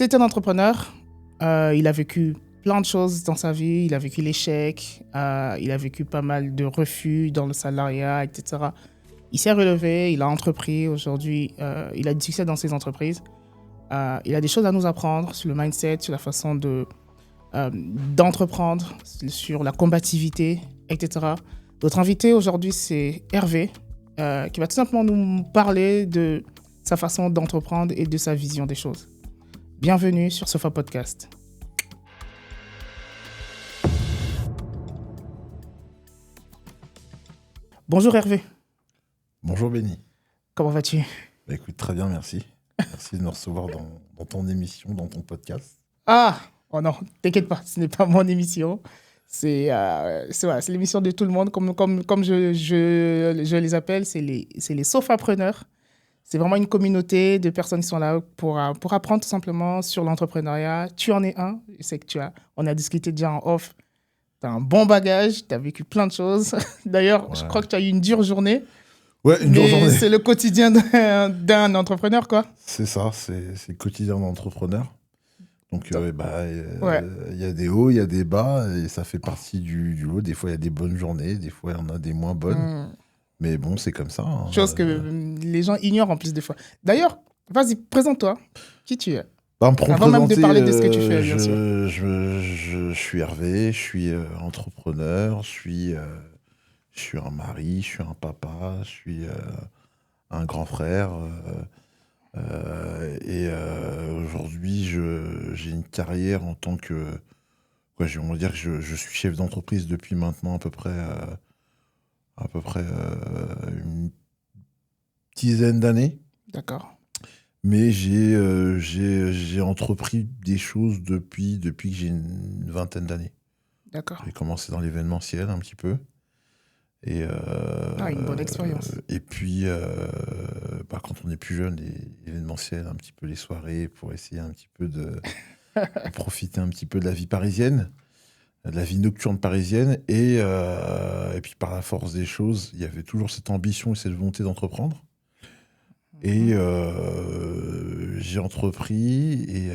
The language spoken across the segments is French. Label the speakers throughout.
Speaker 1: C'est un entrepreneur. Il a vécu plein de choses dans sa vie. Il a vécu l'échec. Il a vécu pas mal de refus dans le salariat, etc. Il s'est relevé. Il a entrepris. Aujourd'hui, il a du succès dans ses entreprises. Il a des choses à nous apprendre sur le mindset, sur la façon d'entreprendre, sur la combativité, etc. Notre invité aujourd'hui, c'est Hervé, qui va tout simplement nous parler de sa façon d'entreprendre et de sa vision des choses. Bienvenue sur Sofa Podcast. Bonjour Hervé.
Speaker 2: Bonjour Benny.
Speaker 1: Comment vas-tu ?
Speaker 2: Bah, écoute, très bien, merci. Merci de me recevoir dans ton émission, dans ton podcast.
Speaker 1: Ah, oh non, t'inquiète pas, ce n'est pas mon émission. C'est l'émission de tout le monde, comme je les appelle, c'est les sofapreneurs. C'est vraiment une communauté de personnes qui sont là pour apprendre tout simplement sur l'entrepreneuriat. Tu en es un, je sais que on a discuté déjà en off. Tu as un bon bagage, tu as vécu plein de choses. D'ailleurs,
Speaker 2: Ouais.
Speaker 1: Je crois que tu as eu une dure journée.
Speaker 2: Ouais, une dure journée.
Speaker 1: C'est le quotidien d'un entrepreneur, quoi.
Speaker 2: C'est ça, c'est le quotidien d'entrepreneur. Donc,
Speaker 1: Ouais.
Speaker 2: il y a des hauts, il y a des bas, et ça fait partie du lot. Des fois, il y a des bonnes journées, des fois, il y en a des moins bonnes. Mais bon, c'est comme ça. Hein.
Speaker 1: Chose que les gens ignorent en plus des fois. D'ailleurs, vas-y, présente-toi. Qui tu es ? Avant même de parler de ce que tu fais, bien sûr.
Speaker 2: Je suis Hervé, je suis entrepreneur, je suis un mari, je suis un papa, je suis un grand frère. Aujourd'hui, j'ai une carrière en tant que... on va dire que je suis chef d'entreprise depuis maintenant à peu près une dizaine d'années.
Speaker 1: D'accord.
Speaker 2: Mais j'ai entrepris des choses depuis que j'ai une vingtaine d'années.
Speaker 1: D'accord.
Speaker 2: J'ai commencé dans l'événementiel un petit peu. Et,
Speaker 1: une bonne expérience.
Speaker 2: Et puis, quand on est plus jeune, l'événementiel, un petit peu les soirées, pour essayer un petit peu de profiter un petit peu de la vie parisienne, de la vie nocturne parisienne. Et puis, par la force des choses, il y avait toujours cette ambition et cette volonté d'entreprendre. Et j'ai entrepris, et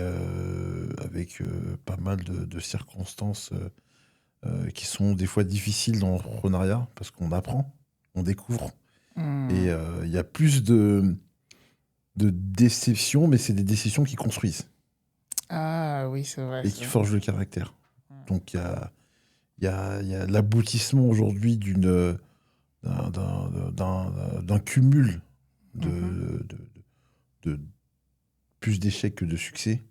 Speaker 2: avec pas mal de circonstances qui sont des fois difficiles dans l'entrepreneuriat, parce qu'on apprend, on découvre. Et il y a plus de déceptions, mais c'est des déceptions qui construisent.
Speaker 1: Ah oui, c'est vrai.
Speaker 2: Et qui forgent le caractère. Donc il y a l'aboutissement aujourd'hui d'un cumul de plus d'échecs que de succès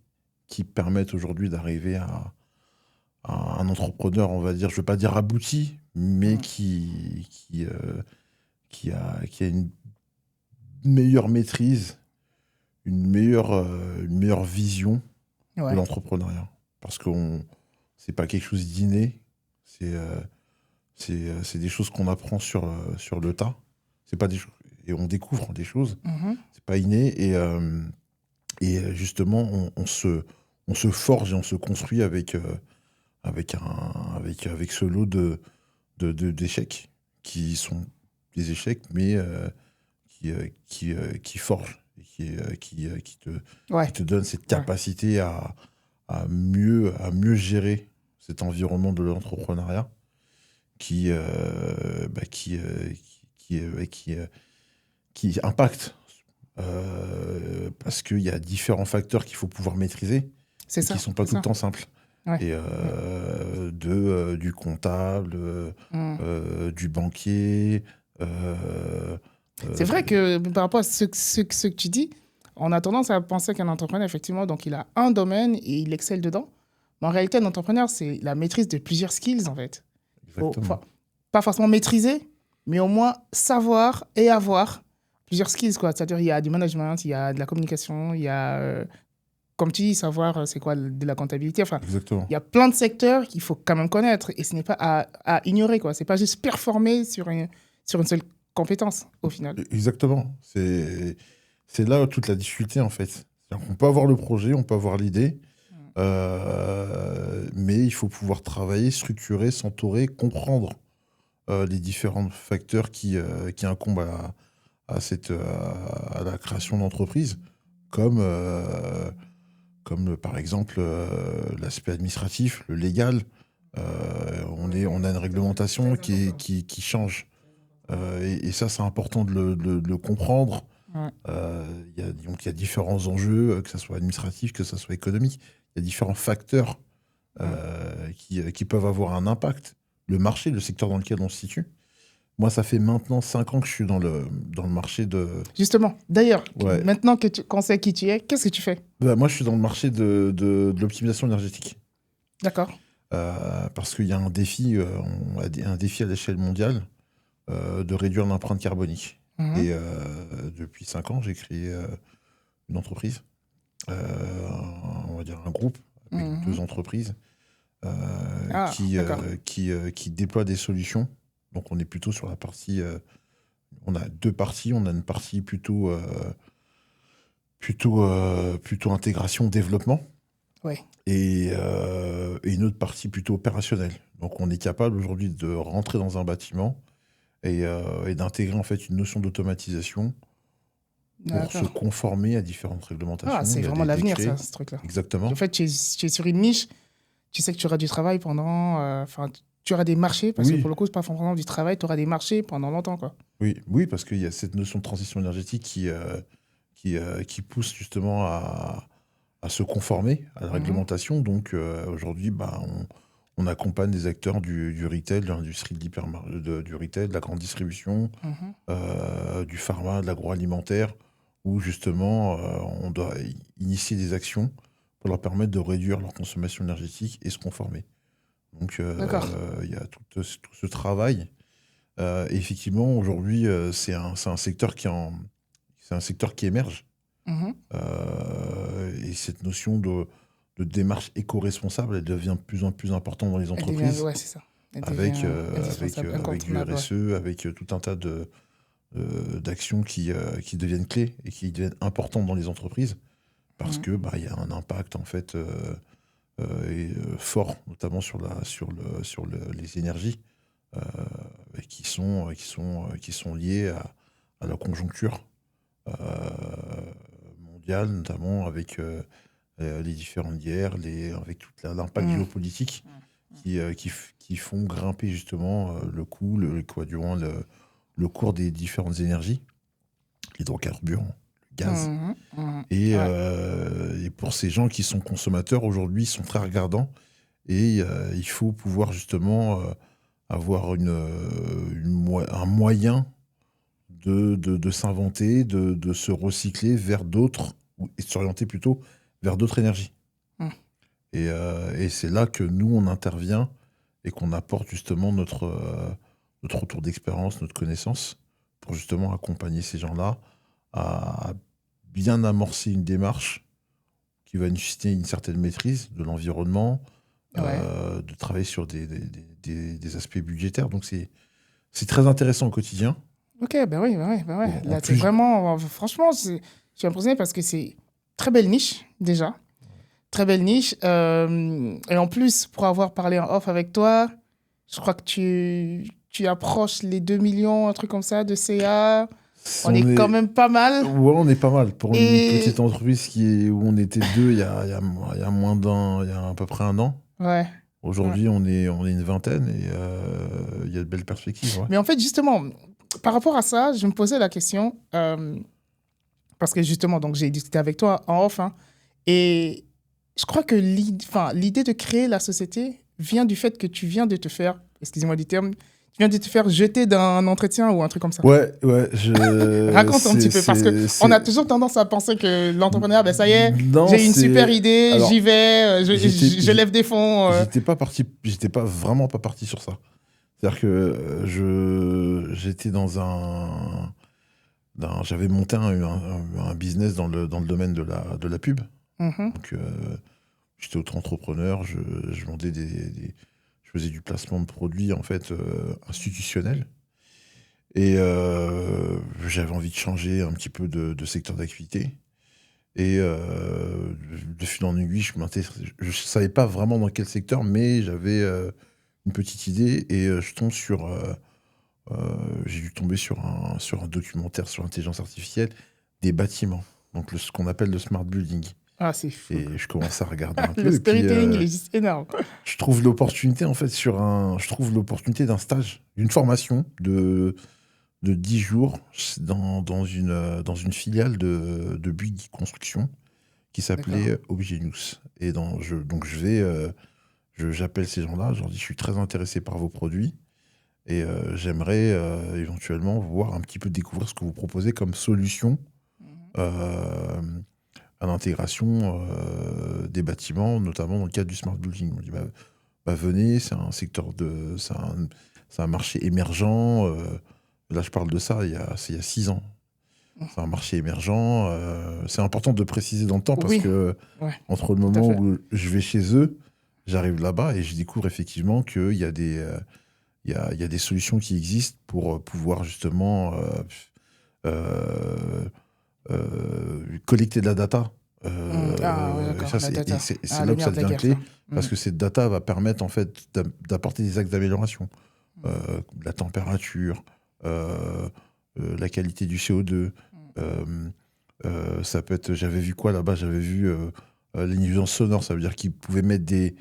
Speaker 2: qui permettent aujourd'hui d'arriver à un entrepreneur, on va dire, je ne veux pas dire abouti, mais qui a une meilleure maîtrise, une meilleure vision de l'entrepreneuriat. Parce que c'est pas quelque chose d'inné, c'est des choses qu'on apprend sur le tas. C'est pas des choses, et on découvre des choses. C'est pas inné, et justement on se forge et on se construit avec ce lot d'échecs qui sont des échecs, mais qui forgent, et qui te donnent cette capacité à mieux gérer cet environnement de l'entrepreneuriat qui impacte, parce qu'il y a différents facteurs qu'il faut pouvoir maîtriser, qui ne sont pas tout le temps simples. Ouais. Et du comptable, du banquier.
Speaker 1: C'est vrai que par rapport à ce que tu dis, on a tendance à penser qu'un entrepreneur, effectivement, donc il a un domaine et il excelle dedans. Mais en réalité, un entrepreneur, c'est la maîtrise de plusieurs skills, en fait. Pas forcément maîtriser, mais au moins savoir et avoir plusieurs skills, quoi. C'est-à-dire, il y a du management, il y a de la communication, il y a... comme tu dis, savoir c'est quoi de la comptabilité. Enfin, il y a plein de secteurs qu'il faut quand même connaître et ce n'est pas à ignorer, quoi. C'est pas juste performer sur une seule compétence, au final.
Speaker 2: Exactement. C'est là toute la difficulté, en fait. On peut avoir le projet, on peut avoir l'idée, mais il faut pouvoir travailler, structurer, s'entourer, comprendre les différents facteurs qui incombent à la création d'entreprise, comme comme par exemple l'aspect administratif, le légal. On a une réglementation qui change. Et ça, c'est important de le comprendre.
Speaker 1: Ouais.
Speaker 2: Donc, il y a différents enjeux, que ce soit administratif, que ce soit économique. Il y a différents facteurs qui peuvent avoir un impact. Le marché, le secteur dans lequel on se situe. Moi, ça fait maintenant 5 ans que je suis dans le marché de...
Speaker 1: Justement, d'ailleurs,
Speaker 2: Ouais.
Speaker 1: maintenant qu'on sait qui tu es, qu'est-ce que tu fais?
Speaker 2: Moi, je suis dans le marché de l'optimisation énergétique.
Speaker 1: D'accord.
Speaker 2: Parce qu'il y a un défi à l'échelle mondiale de réduire l'empreinte carbonique.
Speaker 1: Mhm.
Speaker 2: Et depuis 5 ans, j'ai créé une entreprise, on va dire un groupe avec
Speaker 1: Mhm.
Speaker 2: 2 entreprises
Speaker 1: Ah, d'accord.
Speaker 2: qui déploient des solutions. Donc on est plutôt sur la partie... on a 2 parties. On a une partie plutôt intégration, développement.
Speaker 1: Ouais.
Speaker 2: Et une autre partie plutôt opérationnelle. Donc on est capable aujourd'hui de rentrer dans un bâtiment et d'intégrer en fait une notion d'automatisation pour se
Speaker 1: D'accord.
Speaker 2: conformer à différentes réglementations.
Speaker 1: Ah, c'est
Speaker 2: Il y a
Speaker 1: vraiment
Speaker 2: des
Speaker 1: l'avenir,
Speaker 2: décrets.
Speaker 1: ça, ce truc-là.
Speaker 2: Exactement.
Speaker 1: En fait, tu es sur une niche, tu sais que tu auras du travail pendant... Enfin, tu auras des marchés, parce que
Speaker 2: Oui.
Speaker 1: pour le coup, c'est pas forcément du travail, tu auras des marchés pendant longtemps, quoi.
Speaker 2: Oui, parce qu'il y a cette notion de transition énergétique qui pousse justement à se conformer à la
Speaker 1: Mhm.
Speaker 2: réglementation. Donc aujourd'hui, on accompagne des acteurs du retail, de l'industrie du retail, de la grande distribution,
Speaker 1: Mhm.
Speaker 2: du pharma, de l'agroalimentaire, où justement on doit initier des actions pour leur permettre de réduire leur consommation énergétique et se conformer. Donc
Speaker 1: D'accord.
Speaker 2: il y a tout ce travail. Et effectivement, aujourd'hui, c'est un secteur c'est un secteur qui émerge.
Speaker 1: Mhm.
Speaker 2: Et cette notion de démarche éco-responsable, elle devient de plus en plus importante dans les
Speaker 1: Elle devient...
Speaker 2: entreprises,
Speaker 1: Ouais, c'est ça. Elle
Speaker 2: avec,
Speaker 1: devient indispensable,
Speaker 2: avec du
Speaker 1: incontournable, ouais.
Speaker 2: RSE, avec tout un tas d'actions qui deviennent clés et qui deviennent importantes dans les entreprises, parce
Speaker 1: Mhm.
Speaker 2: que il y a un impact en fait fort, notamment sur les énergies qui sont liées à la conjoncture euh, mondiale, notamment avec les différentes guerres, avec tout l'impact
Speaker 1: Mhm.
Speaker 2: géopolitique qui font grimper justement le coût, le cours des différentes énergies, l'hydrocarbure, le gaz.
Speaker 1: Mhm. Mhm. Ouais.
Speaker 2: Et pour ces gens qui sont consommateurs aujourd'hui, ils sont très regardants et il faut pouvoir justement avoir un moyen de s'inventer, de se recycler vers d'autres, et de s'orienter plutôt vers d'autres énergies.
Speaker 1: Mhm.
Speaker 2: Et c'est là que nous, on intervient et qu'on apporte justement notre retour d'expérience, notre connaissance, pour justement accompagner ces gens-là à bien amorcer une démarche qui va nécessiter une certaine maîtrise de l'environnement,
Speaker 1: Ouais.
Speaker 2: de travailler sur des aspects budgétaires. Donc c'est très intéressant au quotidien.
Speaker 1: Ok, ben oui, ben oui, ben ouais.
Speaker 2: Bon, en
Speaker 1: Là, c'est
Speaker 2: plus,
Speaker 1: vraiment... Franchement, je suis impressionné parce que c'est très belle niche, déjà. Très belle niche. Et en plus, pour avoir parlé en off avec toi, je crois que tu approches les 2 millions, un truc comme ça, de CA. On est quand même pas mal.
Speaker 2: Ouais, on est pas mal. Pour une petite
Speaker 1: Et...
Speaker 2: entreprise où on était deux il y a moins il y a à peu près 1 an.
Speaker 1: Ouais.
Speaker 2: Aujourd'hui, on est une vingtaine et il y a de belles perspectives. Ouais.
Speaker 1: Mais en fait, justement, par rapport à ça, je me posais la question, parce que justement, donc j'ai discuté avec toi en off, hein, et je crois que l'idée de créer la société vient du fait que tu viens de te faire, excusez-moi du terme, tu viens de te faire jeter d'un entretien ou un truc comme ça.
Speaker 2: Ouais,
Speaker 1: Raconte un petit peu, parce qu'on a toujours tendance à penser que l'entrepreneur, ben ça y est,
Speaker 2: Non,
Speaker 1: j'ai une super idée,
Speaker 2: alors,
Speaker 1: j'y vais, je lève des fonds.
Speaker 2: J'étais pas vraiment pas parti sur ça. C'est-à-dire que j'étais j'avais monté un business dans le domaine de la pub.
Speaker 1: Mhm.
Speaker 2: Donc, j'étais auto-entrepreneur, je je faisais du placement de produits en fait institutionnel. Et j'avais envie de changer un petit peu de secteur d'activité. Et de fil en aiguille, je savais pas vraiment dans quel secteur, mais j'avais une petite idée et je tombe j'ai dû tomber sur un documentaire sur l'intelligence artificielle des bâtiments, donc ce qu'on appelle le smart building.
Speaker 1: Ah, c'est fou.
Speaker 2: Et je commence à regarder un
Speaker 1: Le
Speaker 2: peu. Et puis,
Speaker 1: storytelling, il est juste énorme.
Speaker 2: je trouve l'opportunité, en fait, je trouve l'opportunité d'un stage, d'une formation de 10 jours dans une filiale de Bouygues Construction qui
Speaker 1: D'accord.
Speaker 2: s'appelait Obgenius. Et donc, j'appelle ces gens-là, je leur dis, je suis très intéressé par vos produits et j'aimerais éventuellement voir un petit peu découvrir ce que vous proposez comme solution
Speaker 1: Mhm.
Speaker 2: euh, à l'intégration des bâtiments, notamment dans le cadre du smart building. On dit, venez, c'est un marché émergent. Là, je parle de ça, c'est il y a 6 ans. C'est un marché émergent. C'est important de préciser dans le temps parce
Speaker 1: Oui,
Speaker 2: que
Speaker 1: ouais,
Speaker 2: entre le
Speaker 1: tout à
Speaker 2: moment
Speaker 1: fait.
Speaker 2: où je vais chez eux, j'arrive là-bas et je découvre effectivement qu'il y a il y a des solutions qui existent pour pouvoir justement euh, collecter de la data.
Speaker 1: Ah, ouais,
Speaker 2: Et
Speaker 1: d'accord,
Speaker 2: ça,
Speaker 1: la data.
Speaker 2: c'est
Speaker 1: Ah,
Speaker 2: là
Speaker 1: le
Speaker 2: où ça
Speaker 1: nerf de la
Speaker 2: devient
Speaker 1: guerre,
Speaker 2: clé
Speaker 1: ça.
Speaker 2: parce que cette data va permettre en fait d'apporter des axes d'amélioration.
Speaker 1: Mm.
Speaker 2: La température, la qualité du CO2.
Speaker 1: Mm.
Speaker 2: Ça peut être, j'avais vu quoi là-bas? J'avais vu les nuisances sonores. Ça veut dire qu'ils pouvaient mettre des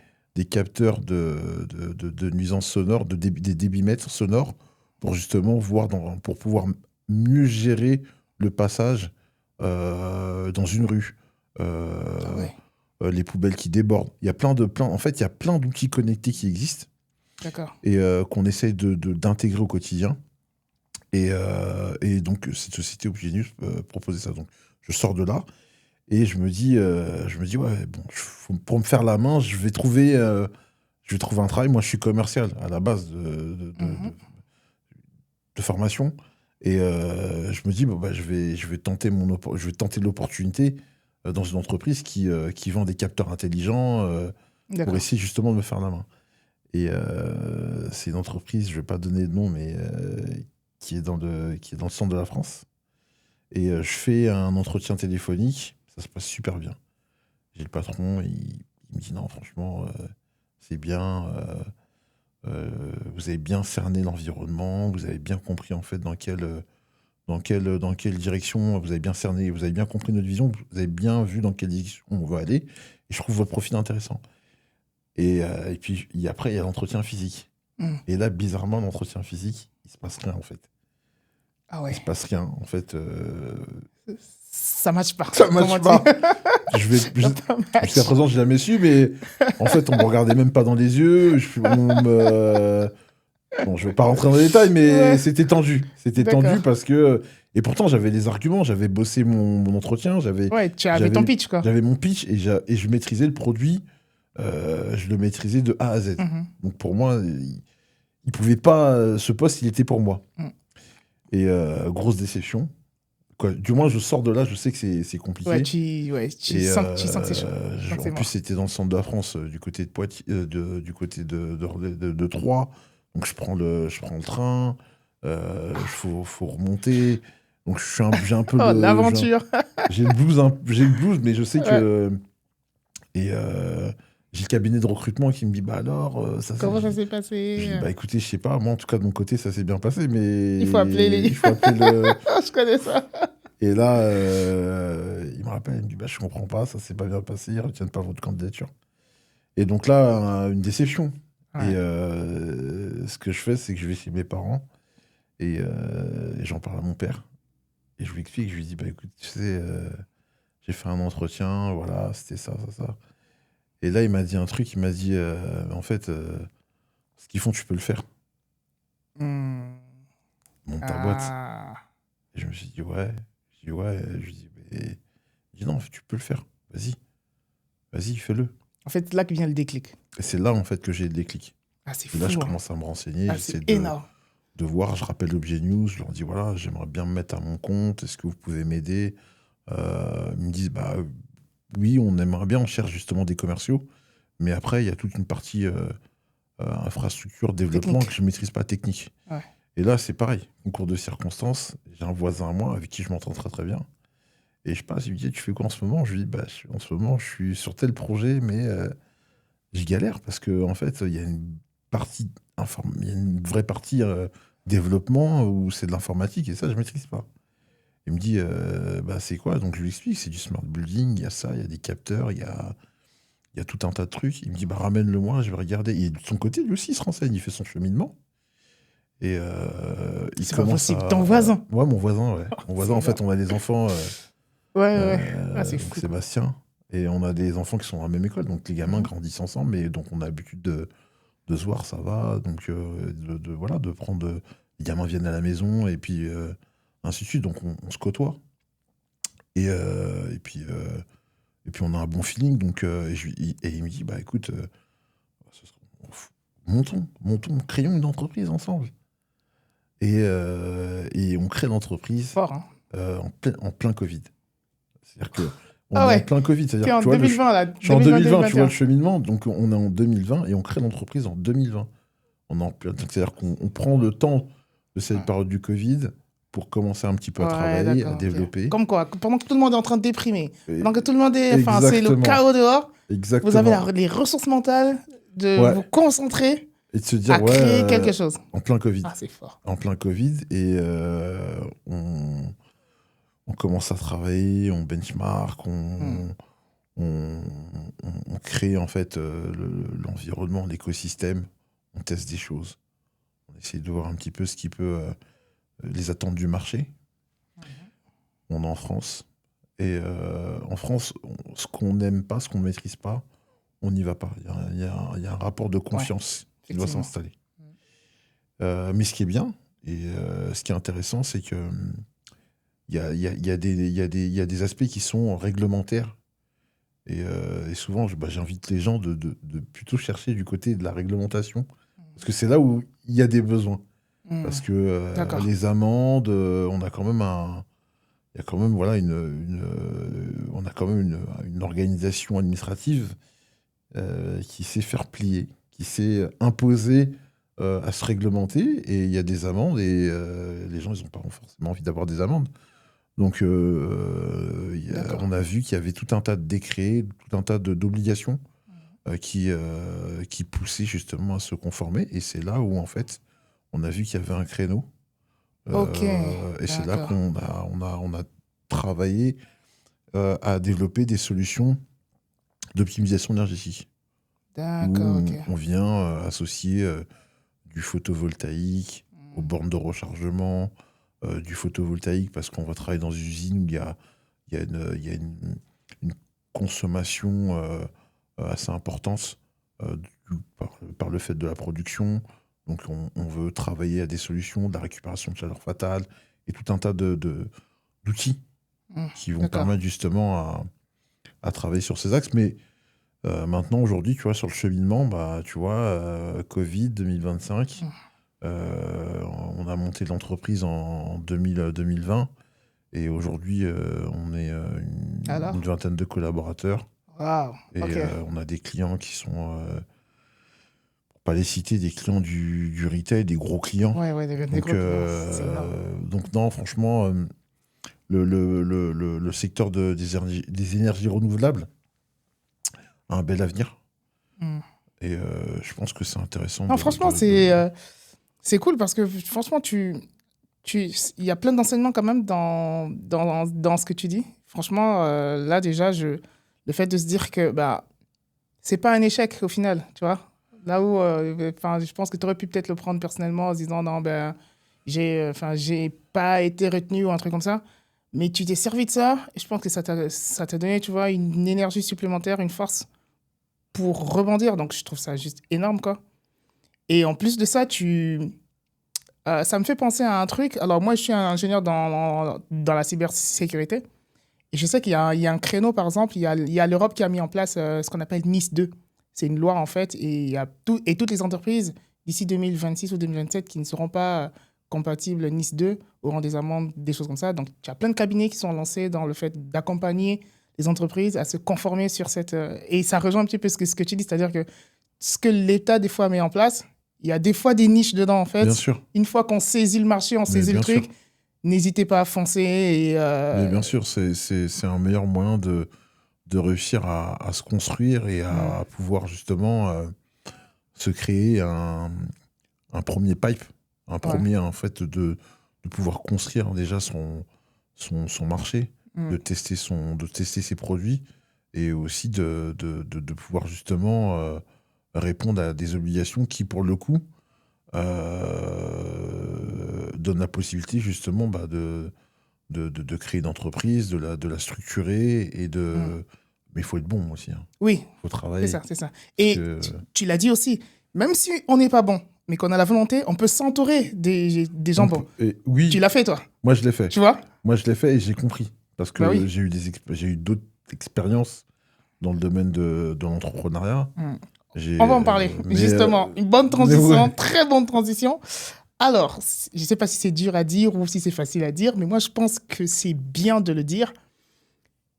Speaker 2: capteurs de nuisances sonores, des débitmètres sonores pour justement pour pouvoir mieux gérer le passage dans une rue.
Speaker 1: Ah
Speaker 2: Euh,
Speaker 1: ouais,
Speaker 2: les poubelles qui débordent. En fait, il y a plein d'outils connectés qui existent
Speaker 1: d'accord.
Speaker 2: et qu'on essaye d'intégrer au quotidien. Et donc, cette société Opgenius proposait ça. Donc, je sors de là et je me dis ouais, bon, pour me faire la main, je vais trouver un travail. Moi, je suis commercial à la base
Speaker 1: Mhm.
Speaker 2: de formation. Et je me dis, bon, je vais tenter je vais tenter l'opportunité dans une entreprise qui vend des capteurs intelligents pour
Speaker 1: D'accord.
Speaker 2: essayer justement de me faire la main. Et c'est une entreprise, je ne vais pas donner de nom, mais qui est dans le centre de la France. Et je fais un entretien téléphonique, ça se passe super bien. J'ai le patron, il me dit non, franchement, c'est bien. Vous avez bien cerné l'environnement, vous avez bien compris en fait dans quelle direction vous avez bien cerné, vous avez bien compris notre vision, vous avez bien vu dans quelle direction on veut aller. Et je trouve votre profil intéressant. Et puis après, il y a l'entretien physique.
Speaker 1: Mm.
Speaker 2: Et là, bizarrement, l'entretien physique, il se passe rien en fait.
Speaker 1: Ah
Speaker 2: Il
Speaker 1: ouais,
Speaker 2: se passe rien. En fait,
Speaker 1: ça matche pas,
Speaker 2: ça
Speaker 1: comme
Speaker 2: marche
Speaker 1: on dit.
Speaker 2: pas.
Speaker 1: Ça pas
Speaker 2: Jusqu'à
Speaker 1: match.
Speaker 2: présent, j'ai jamais su, mais en fait, on me regardait même pas dans les yeux. Bon, je vais pas rentrer dans les détails, mais
Speaker 1: Ouais,
Speaker 2: c'était tendu. C'était tendu
Speaker 1: d'accord.
Speaker 2: parce que. Et pourtant, j'avais les arguments, j'avais bossé mon entretien,
Speaker 1: Ouais, tu avais ton
Speaker 2: j'avais,
Speaker 1: pitch, quoi.
Speaker 2: j'avais mon pitch et je maîtrisais le produit. Je le maîtrisais de A à Z.
Speaker 1: Mhm.
Speaker 2: Donc pour moi, il pouvait pas. Ce poste, il était pour moi.
Speaker 1: Mm.
Speaker 2: Et grosse déception. Quoi. Du moins, je sors de là, je sais que c'est
Speaker 1: Ouais,
Speaker 2: compliqué.
Speaker 1: tu
Speaker 2: Et
Speaker 1: sens, tu sens que c'est chaud. Donc
Speaker 2: en
Speaker 1: c'est
Speaker 2: plus,
Speaker 1: mort.
Speaker 2: c'était dans le centre de la France, du côté de Poitiers, du côté de Troyes. Donc je prends le train, faut remonter. Donc j'ai un peu
Speaker 1: Oh,
Speaker 2: le,
Speaker 1: l'aventure.
Speaker 2: j'ai le blues, mais je sais
Speaker 1: Ouais.
Speaker 2: que et j'ai le cabinet de recrutement qui me dit bah alors ça c'est.
Speaker 1: Comment ça s'est
Speaker 2: Je dis
Speaker 1: passé?
Speaker 2: bah écoutez, je sais pas, moi en tout cas de mon côté ça s'est bien passé,
Speaker 1: Il faut appeler
Speaker 2: mais
Speaker 1: les...
Speaker 2: il faut appeler le.
Speaker 1: Je connais ça.
Speaker 2: Et là, il me rappelle, il me dit bah, je comprends pas, ça s'est pas bien passé, ils retiennent pas votre candidature. Et donc là, une déception. Et
Speaker 1: Ouais.
Speaker 2: ce que je fais, c'est que je vais chez mes parents et j'en parle à mon père. Et je lui explique, je lui dis bah écoute, tu sais, j'ai fait un entretien, voilà, c'était ça, ça, ça. Et là, il m'a dit un truc, il m'a dit en fait, ce qu'ils font, tu peux le faire.
Speaker 1: Hmm.
Speaker 2: Monte ta boîte.
Speaker 1: Ah.
Speaker 2: Et je me suis dit ouais. Je dis ouais. Je lui dis, mais... Il dit non, tu peux le faire. Vas-y, fais-le.
Speaker 1: En fait, là que vient le déclic.
Speaker 2: Et c'est là, en fait, que j'ai le déclic.
Speaker 1: Ah, c'est
Speaker 2: Et là, je
Speaker 1: fou, hein.
Speaker 2: commence à me renseigner,
Speaker 1: Ah,
Speaker 2: j'essaie
Speaker 1: c'est énorme.
Speaker 2: de voir, je rappelle l'objet news, je leur dis, voilà, j'aimerais bien me mettre à mon compte, est-ce que vous pouvez m'aider? Ils me disent, bah oui, on aimerait bien, on cherche justement des commerciaux, mais après, il y a toute une partie infrastructure, développement
Speaker 1: Technique.
Speaker 2: que je ne maîtrise pas technique.
Speaker 1: Ouais.
Speaker 2: Et là, c'est pareil, concours de circonstances, j'ai un voisin à moi avec qui je m'entends très très bien. Et je passe, il me dit, tu fais quoi en ce moment? Je lui dis, bah, en ce moment, je suis sur tel projet, mais je galère parce que en fait, il y a une partie, il y a une vraie partie développement où c'est de l'informatique et ça, je maîtrise pas. Il me dit, bah, c'est quoi? Donc je lui explique, c'est du smart building, il y a ça, il y a des capteurs, il y a tout un tas de trucs. Il me dit, bah, ramène-le-moi, je vais regarder. Et de son côté, lui aussi, il se renseigne, il fait son cheminement. Et il
Speaker 1: C'est pas
Speaker 2: commence
Speaker 1: possible.
Speaker 2: à...
Speaker 1: Ton voisin.
Speaker 2: Ouais, mon voisin, ouais. Mon voisin,
Speaker 1: C'est
Speaker 2: en fait,
Speaker 1: énorme.
Speaker 2: on a des enfants,
Speaker 1: Ouais. Ah, c'est
Speaker 2: donc
Speaker 1: fou.
Speaker 2: Sébastien, et on a des enfants qui sont à la même école, donc les gamins grandissent ensemble, et donc on a l'habitude de se voir, ça va, donc voilà, de prendre... les gamins viennent à la maison, et puis ainsi de suite, donc on se côtoie. Et puis on a un bon feeling, donc et il me dit, bah écoute, montons, créons une entreprise ensemble. Et on crée l'entreprise
Speaker 1: Fort, hein.
Speaker 2: en plein Covid. C'est-à-dire que on
Speaker 1: Ah
Speaker 2: est en
Speaker 1: ouais.
Speaker 2: plein Covid,
Speaker 1: T'es
Speaker 2: c'est-à-dire
Speaker 1: en
Speaker 2: que tu vois,
Speaker 1: 2020, là.
Speaker 2: je suis en 2020, tu vois
Speaker 1: 2020-2021.
Speaker 2: le cheminement, donc on est en 2020 et on crée l'entreprise en 2020. On est en plein, donc c'est-à-dire qu'on prend le temps de cette période du Covid pour commencer un petit peu à
Speaker 1: Ouais,
Speaker 2: travailler, à
Speaker 1: d'accord. Ok.
Speaker 2: développer.
Speaker 1: Comme quoi, pendant que tout le monde est en train de déprimer,
Speaker 2: Et-
Speaker 1: pendant que tout le monde est. Enfin, c'est le
Speaker 2: exactement,
Speaker 1: chaos dehors, vous avez
Speaker 2: exactement.
Speaker 1: les ressources mentales de
Speaker 2: Ouais,
Speaker 1: vous concentrer
Speaker 2: et de se
Speaker 1: à
Speaker 2: dire, ouais,
Speaker 1: créer quelque chose.
Speaker 2: en plein Covid.
Speaker 1: Ah, c'est fort.
Speaker 2: En plein Covid, et on commence à travailler, on benchmark,
Speaker 1: Hmm.
Speaker 2: on, on crée en fait l'environnement, l'écosystème, on teste des choses, on essaie de voir un petit peu ce qui peut, les attentes du marché. On est en France, et en France, ce qu'on n'aime pas, ce qu'on ne maîtrise pas, on n'y va pas. Il y a un rapport de
Speaker 1: Ouais,
Speaker 2: confiance qui doit
Speaker 1: effectivement.
Speaker 2: s'installer. Mais ce qui est bien, et ce qui est intéressant, c'est que il y a des aspects qui sont réglementaires. Et souvent, j'invite les gens de plutôt chercher du côté de la réglementation. Parce que c'est là où il y a des besoins.
Speaker 1: Hmm.
Speaker 2: Parce que
Speaker 1: D'accord.
Speaker 2: les amendes, on a quand même il y a quand même, voilà, on a quand même une organisation administrative qui sait faire plier, qui sait imposer à se réglementer. Et il y a des amendes, et les gens, ils n'ont pas forcément envie d'avoir des amendes. Donc,
Speaker 1: D'accord.
Speaker 2: on a vu qu'il y avait tout un tas de décrets, tout un tas d'obligations qui poussaient justement à se conformer. Et c'est là où, en fait, on a vu qu'il y avait un créneau.
Speaker 1: Ok.
Speaker 2: Et c'est là
Speaker 1: D'accord.
Speaker 2: on a travaillé à développer des solutions d'optimisation énergétique, où
Speaker 1: D'accord, ok.
Speaker 2: on vient associer du photovoltaïque aux bornes de rechargement, du photovoltaïque parce qu'on va travailler dans une usine où il y a une consommation assez importante par le fait de la production. Donc on veut travailler à des solutions de la récupération de chaleur fatale et tout un tas d'outils qui vont
Speaker 1: D'accord.
Speaker 2: permettre justement à travailler sur ces axes. Mais maintenant, aujourd'hui, tu vois, sur le cheminement, bah, tu vois, Covid 2025, on a monté l'entreprise en 2020, et aujourd'hui, on est une
Speaker 1: Alors?
Speaker 2: vingtaine de collaborateurs,
Speaker 1: Waouh.
Speaker 2: et
Speaker 1: Ok.
Speaker 2: on a des clients qui sont, pour pas les citer, des clients du retail, des gros clients.
Speaker 1: Ouais, des gros clients. C'est énorme.
Speaker 2: Donc non, franchement, le secteur des énergies renouvelables a un bel avenir.
Speaker 1: Hmm.
Speaker 2: Et je pense que c'est intéressant
Speaker 1: Non, franchement, c'est cool parce que franchement, il y a plein d'enseignements quand même dans ce que tu dis. Franchement, là déjà, le fait de se dire que bah, c'est pas un échec au final, tu vois. Là où, enfin, je pense que tu aurais pu peut-être le prendre personnellement en se disant non, ben, j'ai pas été retenu ou un truc comme ça. Mais tu t'es servi de ça et je pense que ça t'a donné, tu vois, une énergie supplémentaire, une force pour rebondir. Donc, je trouve ça juste énorme, quoi. Et en plus de ça, ça me fait penser à un truc. Alors, moi, je suis un ingénieur dans la cybersécurité. Et je sais il y a un créneau, par exemple, il y a l'Europe qui a mis en place ce qu'on appelle NIS 2. C'est une loi, en fait, et, et toutes les entreprises, d'ici 2026 ou 2027, qui ne seront pas compatibles NIS 2 auront des amendes, des choses comme ça. Donc, tu as plein de cabinets qui sont lancés dans le fait d'accompagner les entreprises à se conformer sur cette... et ça rejoint un petit peu ce que tu dis, c'est-à-dire que ce que l'État, des fois, met en place, il y a des fois des niches dedans, en
Speaker 2: bien
Speaker 1: fait.
Speaker 2: sûr,
Speaker 1: Une fois qu'on saisit le marché, on
Speaker 2: mais
Speaker 1: saisit le
Speaker 2: bien sûr,
Speaker 1: truc, n'hésitez pas à foncer. Et,
Speaker 2: mais bien sûr, c'est un meilleur moyen de réussir à se construire et à pouvoir justement se créer un premier pipe, un
Speaker 1: ouais.
Speaker 2: premier, en fait, de pouvoir construire déjà son marché, de tester ses produits et aussi de pouvoir justement répondre à des obligations qui, pour le coup, donnent la possibilité justement de créer une entreprise, de la structurer mais il faut être bon aussi. Hein.
Speaker 1: Oui,
Speaker 2: Il faut travailler.
Speaker 1: c'est ça. Et tu l'as dit aussi, même si on n'est pas bon, mais qu'on a la volonté, on peut s'entourer des gens bons.
Speaker 2: Oui.
Speaker 1: Tu l'as fait, toi?
Speaker 2: Moi, je l'ai fait.
Speaker 1: Tu vois?
Speaker 2: Moi, je l'ai fait et j'ai compris. Parce que
Speaker 1: oui.
Speaker 2: j'ai eu d'autres expériences dans le domaine de l'entrepreneuriat.
Speaker 1: On va en parler, justement. Une bonne transition, très bonne transition. Alors, je ne sais pas si c'est dur à dire ou si c'est facile à dire, mais moi, je pense que c'est bien de le dire.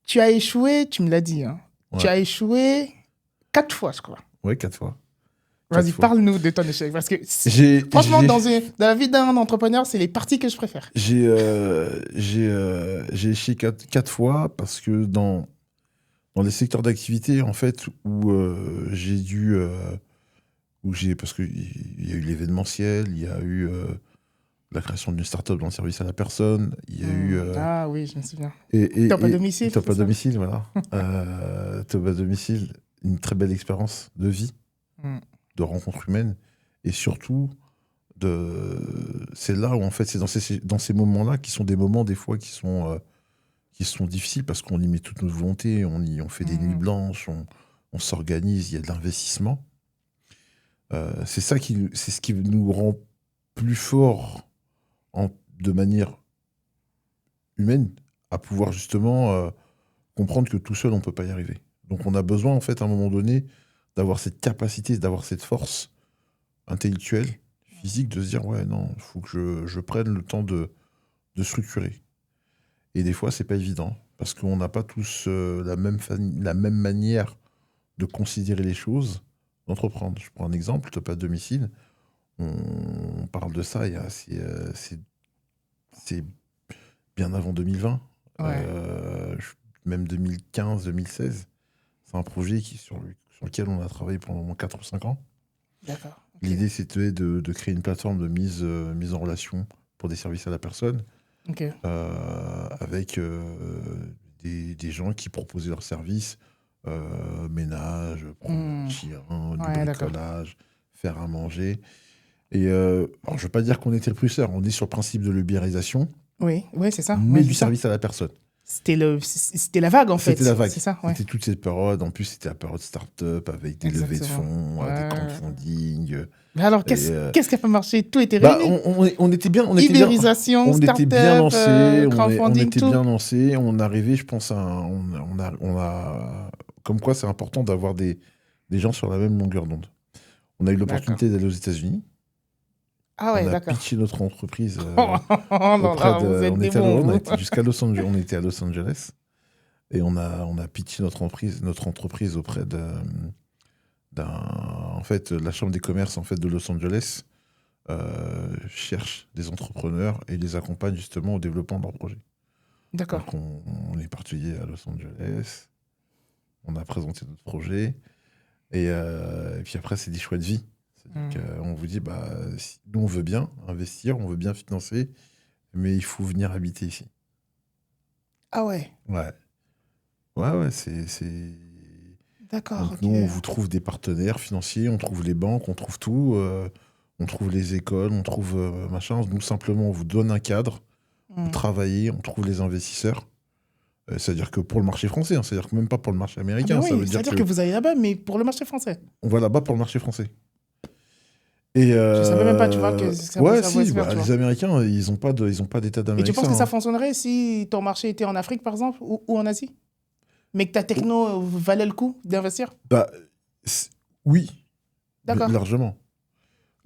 Speaker 1: Tu as échoué, tu me l'as dit. Hein. Ouais. Tu as échoué 4 fois, je crois.
Speaker 2: Oui, 4 fois.
Speaker 1: Vas-y, parle-nous de ton échec. Parce que, franchement, dans la vie d'un entrepreneur, c'est les parties que je préfère.
Speaker 2: J'ai échoué 4 fois parce que dans les secteurs d'activité, en fait, où j'ai dû... parce qu'il y a eu l'événementiel, il y a eu la création d'une start-up dans le service à la personne, il y a eu...
Speaker 1: Ah oui, je me souviens.
Speaker 2: Top
Speaker 1: à domicile.
Speaker 2: Top à domicile, voilà. Top à domicile, une très belle expérience de vie, de rencontres humaines, et surtout, c'est là où, en fait, c'est dans ces moments-là qui sont des moments, des fois, qui sont difficiles, parce qu'on y met toute notre volonté, on fait des nuits blanches, on s'organise, il y a de l'investissement. C'est ce qui nous rend plus forts de manière humaine, à pouvoir justement comprendre que tout seul, on ne peut pas y arriver. Donc on a besoin, en fait, à un moment donné, d'avoir cette capacité, d'avoir cette force intellectuelle, physique, de se dire, ouais, non, il faut que je prenne le temps de structurer. Et des fois, c'est pas évident, parce qu'on n'a pas tous la même manière de considérer les choses, d'entreprendre. Je prends un exemple, Top à domicile. On parle de ça, c'est bien avant 2020, même 2015, 2016. C'est un projet sur lequel on a travaillé pendant 4 ou 5 ans.
Speaker 1: D'accord.
Speaker 2: Okay. L'idée, c'était de créer une plateforme de mise en relation pour des services à la personne, avec des gens qui proposaient leurs services, ménage, prendre chien, du bricolage, faire à manger. Et alors, je ne veux pas dire qu'on était le pousseur, on est sur le principe de l'ubérisation.
Speaker 1: Oui, c'est ça.
Speaker 2: Mais du service à la personne.
Speaker 1: C'était la vague, en fait.
Speaker 2: C'était la vague.
Speaker 1: C'est ça,
Speaker 2: C'était toute cette période. En plus, c'était la période start-up avec des levées de fonds, des crowdfunding.
Speaker 1: Mais alors, qu'est-ce qui a fait marcher? Tout était réuni.
Speaker 2: On était bien.
Speaker 1: Ubérisation, start-up, crowdfunding,
Speaker 2: on était bien lancé. On arrivait, je pense, comme quoi, c'est important d'avoir des gens sur la même longueur d'onde. On a eu l'opportunité d'aller aux États-Unis.
Speaker 1: Ah ouais,
Speaker 2: on a pitché notre entreprise on était jusqu'à Los Angeles. On était à Los Angeles et on a pitché notre entreprise auprès en fait, la chambre des commerces, en fait, de Los Angeles cherche des entrepreneurs et les accompagne justement au développement de leur projet.
Speaker 1: D'accord.
Speaker 2: Donc on est parti à Los Angeles, on a présenté notre projet et puis après c'est des choix de vie. On vous dit, nous on veut bien investir, on veut bien financer, mais il faut venir habiter ici.
Speaker 1: Ah ouais.
Speaker 2: Ouais, c'est...
Speaker 1: D'accord.
Speaker 2: Donc, nous, on vous trouve des partenaires financiers, on trouve les banques, on trouve tout, on trouve les écoles, on trouve machin. Nous, simplement, on vous donne un cadre, vous travaillez, on trouve les investisseurs. C'est-à-dire que pour le marché français, c'est-à-dire que même pas pour le marché américain.
Speaker 1: Ça veut dire que vous allez là-bas, mais pour le marché français.
Speaker 2: On va là-bas pour le marché français. Et
Speaker 1: je savais même pas, tu vois, que ça
Speaker 2: les Américains, ils ont pas d'état d'Amérique.
Speaker 1: Et tu penses que ça fonctionnerait si ton marché était en Afrique, par exemple, ou en Asie? Mais que ta techno valait le coup d'investir?
Speaker 2: Oui.
Speaker 1: D'accord.
Speaker 2: Largement.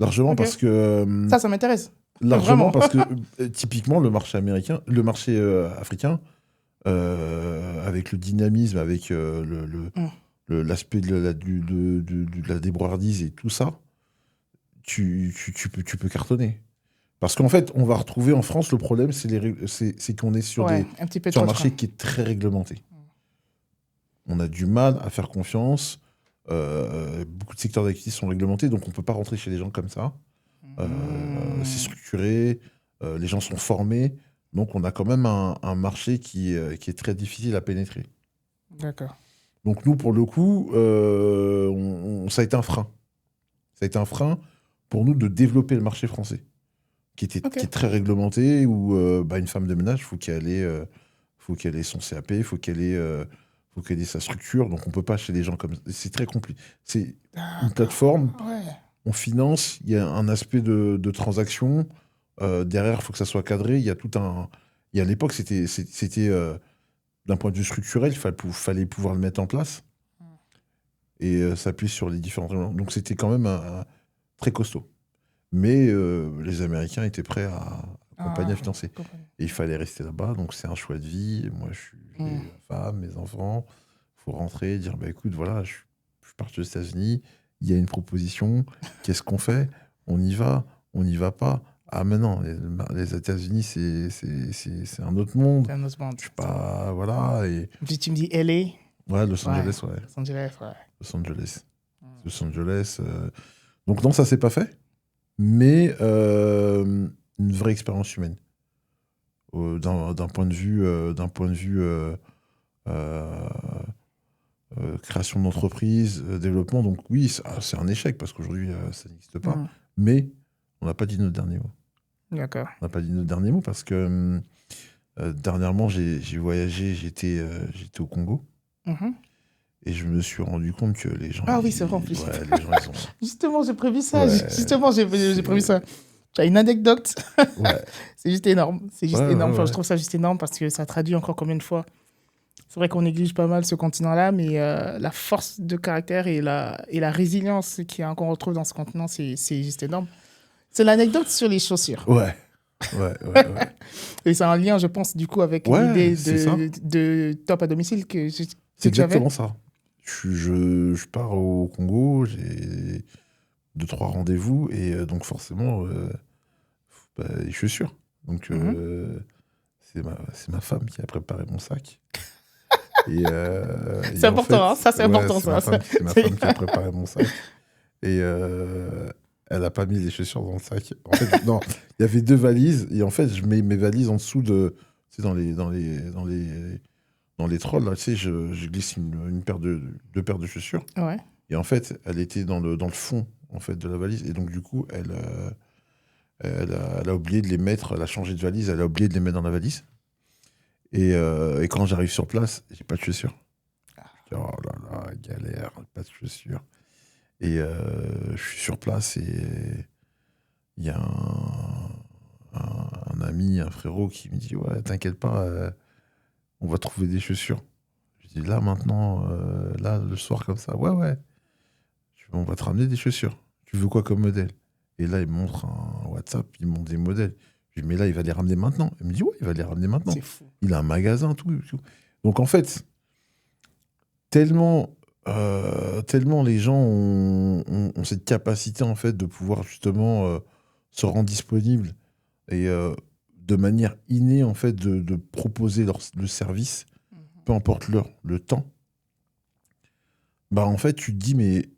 Speaker 2: Largement parce que...
Speaker 1: Ça m'intéresse.
Speaker 2: Largement parce que, typiquement, le marché africain, avec le dynamisme, avec l'aspect de la débrouillardise et tout ça, tu peux cartonner. Parce qu'en fait, on va retrouver en France, le problème, c'est qu'on est sur un marché qui est très réglementé. On a du mal à faire confiance. Beaucoup de secteurs d'activité sont réglementés, donc on ne peut pas rentrer chez les gens comme ça. C'est structuré, les gens sont formés. Donc, on a quand même un marché qui est très difficile à pénétrer.
Speaker 1: D'accord.
Speaker 2: Donc, nous, pour le coup, ça a été un frein. Ça a été un frein pour nous de développer le marché français, qui
Speaker 1: Ok.
Speaker 2: est très réglementé, où une femme de ménage, faut qu'elle ait son CAP, faut qu'elle ait sa structure. Donc, on peut pas chez les gens comme ça. C'est très compliqué. C'est une
Speaker 1: D'accord.
Speaker 2: plateforme,
Speaker 1: Ouais.
Speaker 2: on finance, il y a un aspect de transaction. Derrière, il faut que ça soit cadré. Il y a tout un. À l'époque, c'était d'un point de vue structurel, fallait pouvoir le mettre en place et s'appuyer sur les différents éléments. Donc, c'était quand même très costaud. Mais les Américains étaient prêts à accompagner, à financer.
Speaker 1: Compagnie.
Speaker 2: Et il fallait rester là-bas. Donc, c'est un choix de vie. Moi, j'ai ma femme, mes enfants. Il faut rentrer, dire bah, écoute, voilà, je suis parti aux États-Unis. Il y a une proposition. Qu'est-ce qu'on fait? On y va? On n'y va pas? Ah, mais non, les États-Unis, c'est un autre monde.
Speaker 1: C'est un autre monde.
Speaker 2: Je suis pas. Voilà. Et...
Speaker 1: Puis tu me dis LA.
Speaker 2: Ouais, Los
Speaker 1: Ouais.
Speaker 2: Angeles, ouais.
Speaker 1: Los Angeles, ouais.
Speaker 2: Los Angeles. Los Angeles. Donc, non, ça s'est pas fait. Mais une vraie expérience humaine. D'un point de vue, création d'entreprise, développement. Donc oui, c'est un échec parce qu'aujourd'hui, ça n'existe pas. Mais on n'a pas dit notre dernier mot.
Speaker 1: D'accord.
Speaker 2: On n'a pas dit notre dernier mot parce que dernièrement, j'ai voyagé, j'étais au Congo. Et je me suis rendu compte que les gens...
Speaker 1: Ah oui, c'est vrai en plus.
Speaker 2: Ouais, les gens, ils ont...
Speaker 1: Justement, j'ai prévu ça.
Speaker 2: Ouais,
Speaker 1: Justement, j'ai prévu ça. Tu as une anecdote.
Speaker 2: Ouais.
Speaker 1: C'est juste énorme. C'est juste énorme. Enfin,
Speaker 2: ouais.
Speaker 1: je trouve ça juste énorme parce que ça traduit encore combien de fois. C'est vrai qu'on néglige pas mal ce continent-là, mais la force de caractère et la résilience qu'on retrouve dans ce continent, c'est juste énorme. C'est l'anecdote sur les chaussures.
Speaker 2: Ouais.
Speaker 1: Et c'est un lien, je pense, du coup, avec l'idée de top à domicile que tu avais.
Speaker 2: C'est exactement ça. Je pars au Congo, j'ai 2-3 rendez-vous, et donc forcément, les chaussures. Donc, c'est ma femme qui a préparé mon sac.
Speaker 1: C'est important, ça, c'est important.
Speaker 2: C'est ma femme qui a préparé mon sac. Et elle n'a pas mis les chaussures dans le sac. En fait, non, il y avait 2 valises, et en fait, je mets mes valises en dessous de... Tu sais, dans les trolls, là, tu sais, je glisse deux paires de chaussures.
Speaker 1: Ouais.
Speaker 2: Et en fait, elle était dans le fond en fait, de la valise. Et donc, du coup, elle a oublié de les mettre. Elle a changé de valise. Elle a oublié de les mettre dans la valise. Et quand j'arrive sur place, j'ai pas de chaussures. Je dis, oh là là, galère, pas de chaussures. Et je suis sur place et il y a un ami, un frérot qui me dit, ouais, t'inquiète pas, on va trouver des chaussures. Je dis, là, maintenant, là, le soir, comme ça, ouais. On va te ramener des chaussures. Tu veux quoi comme modèle? Et là, il me montre un WhatsApp, il me montre des modèles. Je dis, mais là, il va les ramener maintenant. Il me dit, ouais, il va les ramener maintenant.
Speaker 1: C'est fou.
Speaker 2: Il a un magasin, tout. Donc, en fait, tellement les gens ont cette capacité, en fait, de pouvoir justement se rendre disponible et de manière innée, en fait, de proposer le service, peu importe l'heure, le temps. Bah, en fait, tu te dis, mais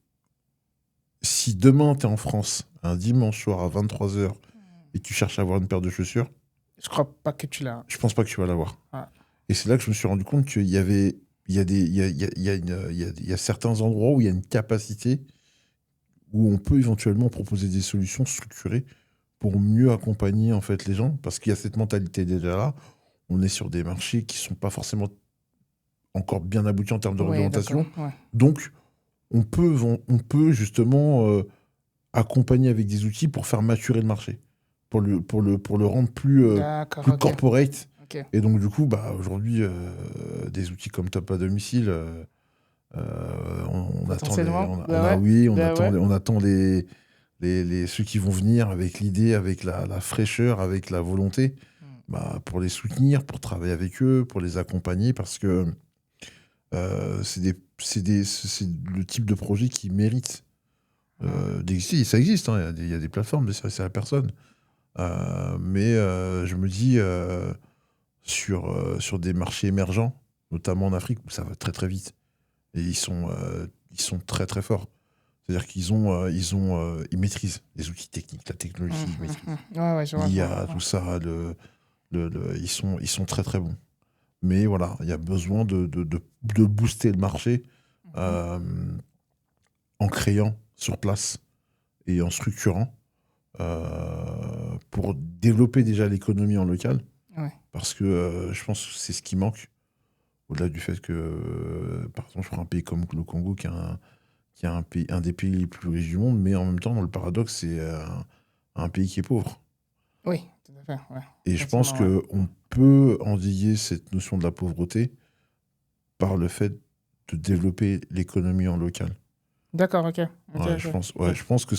Speaker 2: si demain, tu es en France, un dimanche soir à 23h, et tu cherches à avoir une paire de chaussures,
Speaker 1: je crois pas que tu l'as.
Speaker 2: Je pense pas que tu vas l'avoir.
Speaker 1: Ah.
Speaker 2: Et c'est là que je me suis rendu compte qu'il y a certains endroits où il y a une capacité où on peut éventuellement proposer des solutions structurées pour mieux accompagner en fait les gens, parce qu'il y a cette mentalité déjà là. On est sur des marchés qui sont pas forcément encore bien aboutis en termes de réglementation. Donc, on peut justement accompagner avec des outils pour faire maturer le marché, pour le rendre plus corporate. Et donc, du coup, aujourd'hui, des outils comme Top à domicile, on attend ceux qui vont venir avec l'idée, avec la fraîcheur, avec la volonté, pour les soutenir, pour travailler avec eux, pour les accompagner, parce que c'est le type de projet qui mérite d'exister. Ça existe, hein, il y a des plateformes de services à la personne. Mais je me dis, sur des marchés émergents, notamment en Afrique, où ça va très très vite. Et ils sont très très forts. C'est-à-dire qu'ils maîtrisent les outils techniques, la technologie, ils maîtrisent.
Speaker 1: Ouais,
Speaker 2: L'IA, tout ça, Ils sont très très bons. Mais voilà, il y a besoin de booster le marché euh, en créant sur place et en structurant pour développer déjà l'économie en local.
Speaker 1: Ouais.
Speaker 2: Parce que je pense que c'est ce qui manque. Au-delà du fait que, par exemple, je prends un pays comme le Congo, qui est un des pays les plus riches du monde, mais en même temps, le paradoxe, c'est un pays qui est pauvre.
Speaker 1: Oui, tout à fait. Ouais.
Speaker 2: Et je pense
Speaker 1: Effectivement, ouais.
Speaker 2: qu'on peut endiguer cette notion de la pauvreté par le fait de développer l'économie en local.
Speaker 1: D'accord, ok. Ok,
Speaker 2: Ouais,
Speaker 1: ok.
Speaker 2: je pense que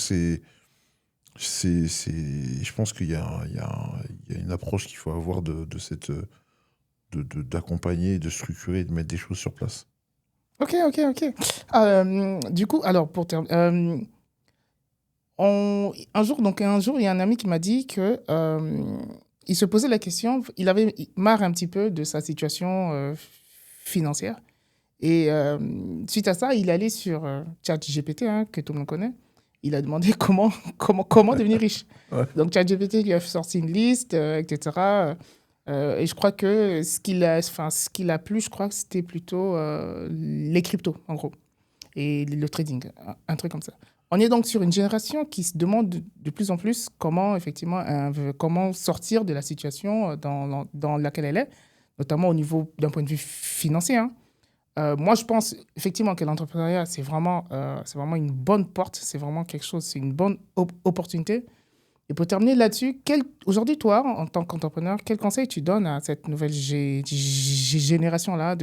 Speaker 2: je pense qu'il y a, il y a une approche qu'il faut avoir d'accompagner, de structurer, de mettre des choses sur place.
Speaker 1: Ok, ok, ok. Du coup, alors, pour terminer, un jour, il y a un ami qui m'a dit que il se posait la question, il avait marre un petit peu de sa situation financière. Et suite à ça, il est allé sur ChatGPT, hein, que tout le monde connaît. Il a demandé comment devenir riche.
Speaker 2: Ouais.
Speaker 1: Donc ChatGPT lui a sorti une liste, etc. Et je crois que ce qu'il a plu, je crois que c'était plutôt les cryptos, en gros, et le trading, un truc comme ça. On est donc sur une génération qui se demande de plus en plus comment, effectivement, comment sortir de la situation dans laquelle elle est, notamment au niveau d'un point de vue financier, hein. Moi, je pense effectivement que l'entrepreneuriat, c'est vraiment une bonne porte, c'est vraiment quelque chose, c'est une bonne opportunité. Et pour terminer là-dessus, aujourd'hui, toi, en tant qu'entrepreneur, quel conseil tu donnes à cette nouvelle génération-là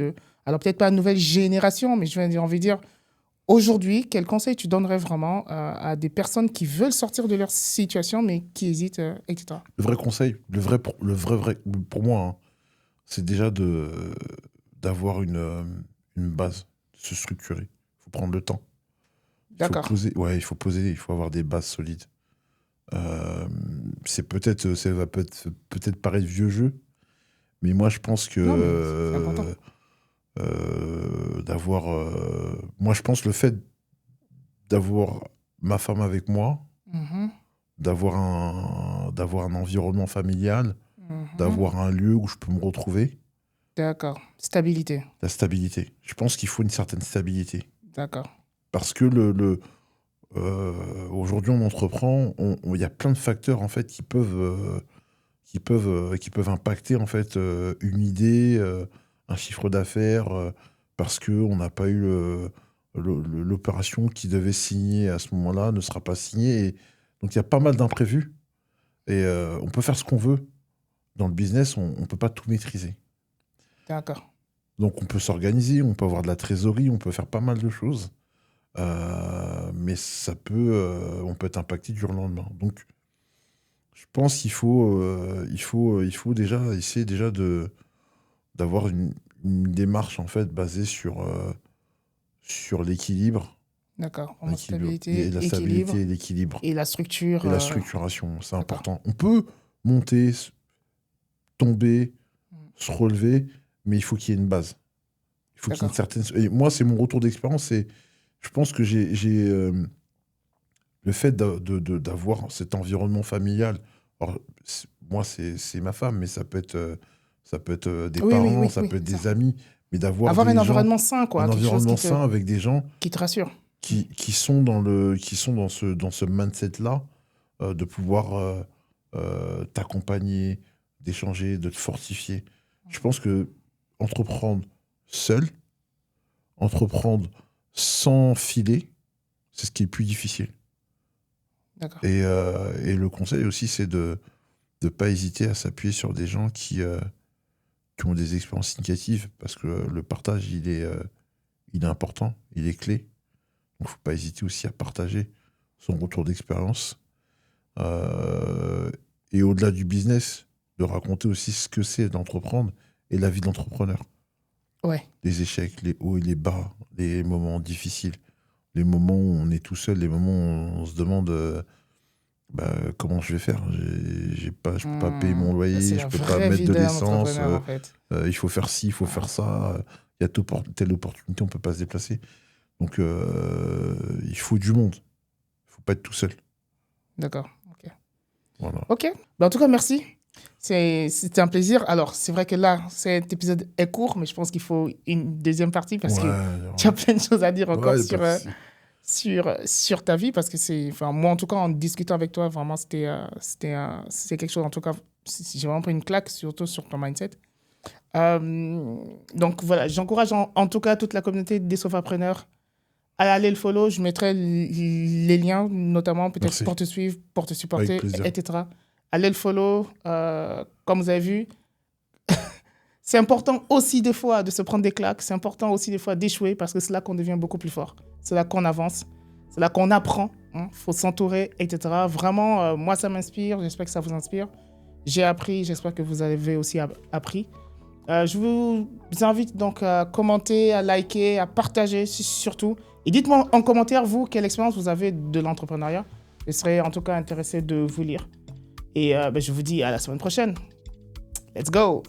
Speaker 1: alors peut-être pas nouvelle génération, mais j'ai envie de dire, aujourd'hui, quel conseil tu donnerais vraiment à des personnes qui veulent sortir de leur situation, mais qui hésitent, etc.
Speaker 2: Le vrai conseil, vrai, pour moi, hein, c'est déjà d'avoir une base, de se structurer. Il faut prendre le temps.
Speaker 1: D'accord.
Speaker 2: Il faut poser, il faut avoir des bases solides. Ça va peut-être paraître vieux jeu, mais moi je pense que
Speaker 1: Non, mais c'est important.
Speaker 2: moi je pense le fait d'avoir ma femme avec moi,
Speaker 1: Mhm,
Speaker 2: d'avoir un environnement familial,
Speaker 1: mhm.
Speaker 2: d'avoir un lieu où je peux me retrouver,
Speaker 1: D'accord. Stabilité.
Speaker 2: la stabilité. Je pense qu'il faut une certaine stabilité.
Speaker 1: D'accord.
Speaker 2: Parce que aujourd'hui, on entreprend, il y a plein de facteurs en fait qui peuvent impacter en fait une idée, un chiffre d'affaires, parce que on n'a pas eu l'opération qui devait signer à ce moment-là ne sera pas signée. Donc il y a pas mal d'imprévus et on peut faire ce qu'on veut. Dans le business, on ne peut pas tout maîtriser.
Speaker 1: D'accord.
Speaker 2: Donc on peut s'organiser, on peut avoir de la trésorerie, on peut faire pas mal de choses. Mais on peut être impacté du jour au lendemain. Donc, je pense il faut déjà essayer déjà d'avoir une démarche en fait basée sur l'équilibre,
Speaker 1: D'accord. Vraiment
Speaker 2: l'équilibre
Speaker 1: stabilité,
Speaker 2: et la
Speaker 1: équilibre
Speaker 2: stabilité et l'équilibre
Speaker 1: et la structure.
Speaker 2: et la structuration. C'est
Speaker 1: D'accord.
Speaker 2: important. On peut monter, tomber,
Speaker 1: Mm.
Speaker 2: se relever, mais il faut qu'il y ait une base. Il faut qu'il y ait une
Speaker 1: D'accord.
Speaker 2: certaine. Et moi, c'est mon retour d'expérience. Je pense que le fait d'avoir cet environnement familial, alors, moi c'est ma femme, mais ça peut être des
Speaker 1: Oui, oui,
Speaker 2: parents,
Speaker 1: oui,
Speaker 2: ça
Speaker 1: oui.
Speaker 2: peut être
Speaker 1: Ça.
Speaker 2: des amis, mais d'avoir
Speaker 1: Avoir un
Speaker 2: des gens,
Speaker 1: environnement sain,
Speaker 2: un
Speaker 1: quoi. Quelque chose
Speaker 2: environnement sain avec des gens
Speaker 1: qui te rassure. Mm.
Speaker 2: qui sont qui sont dans ce mindset-là, de pouvoir t'accompagner, d'échanger, de te fortifier. Je pense que entreprendre seul, entreprendre sans filet, c'est ce qui est le plus difficile.
Speaker 1: D'accord.
Speaker 2: Et le conseil aussi, c'est de ne pas hésiter à s'appuyer sur des gens qui ont des expériences significatives, parce que le partage, il est important, il est clé. Donc, il ne faut pas hésiter aussi à partager son retour d'expérience. Euh, et au-delà du business, de raconter aussi ce que c'est d'entreprendre et la vie d'entrepreneur.
Speaker 1: Ouais.
Speaker 2: Les échecs, les hauts et les bas, les moments difficiles, les moments où on est tout seul, les moments où on se demande comment je vais faire? Je peux pas payer mon
Speaker 1: Ça, c'est
Speaker 2: loyer, je
Speaker 1: la
Speaker 2: peux pas
Speaker 1: vraie
Speaker 2: mettre
Speaker 1: vie
Speaker 2: de
Speaker 1: d'un
Speaker 2: l'essence,
Speaker 1: entrepreneur, en fait.
Speaker 2: il faut faire ci, il faut faire ça, il y a telle opportunité, on peut pas se déplacer. Donc il faut du monde, il faut pas être tout seul.
Speaker 1: D'accord. Ok.
Speaker 2: Voilà.
Speaker 1: Ok. Bah, en tout cas, merci. C'était un plaisir. Alors, c'est vrai que là, cet épisode est court, mais je pense qu'il faut une deuxième partie parce que tu as plein de choses à dire encore sur ta vie. Parce que enfin, moi, en tout cas, en discutant avec toi, vraiment, c'est quelque chose, en tout cas, j'ai vraiment pris une claque, surtout sur ton mindset. Donc voilà, j'encourage en tout cas toute la communauté des sofapreneurs à aller le follow. Je mettrai les liens, notamment peut-être pour te suivre, pour te supporter, etc. Allez le follow. Comme vous avez vu, c'est important aussi des fois de se prendre des claques. C'est important aussi des fois d'échouer parce que c'est là qu'on devient beaucoup plus fort. C'est là qu'on avance. C'est là qu'on apprend. Il faut s'entourer, etc. Vraiment, moi, ça m'inspire. J'espère que ça vous inspire. J'ai appris. J'espère que vous avez aussi appris. Je vous invite donc à commenter, à liker, à partager surtout. Et dites-moi en commentaire, vous, quelle expérience vous avez de l'entrepreneuriat. Je serais en tout cas intéressé de vous lire. Et je vous dis à la semaine prochaine. Let's go!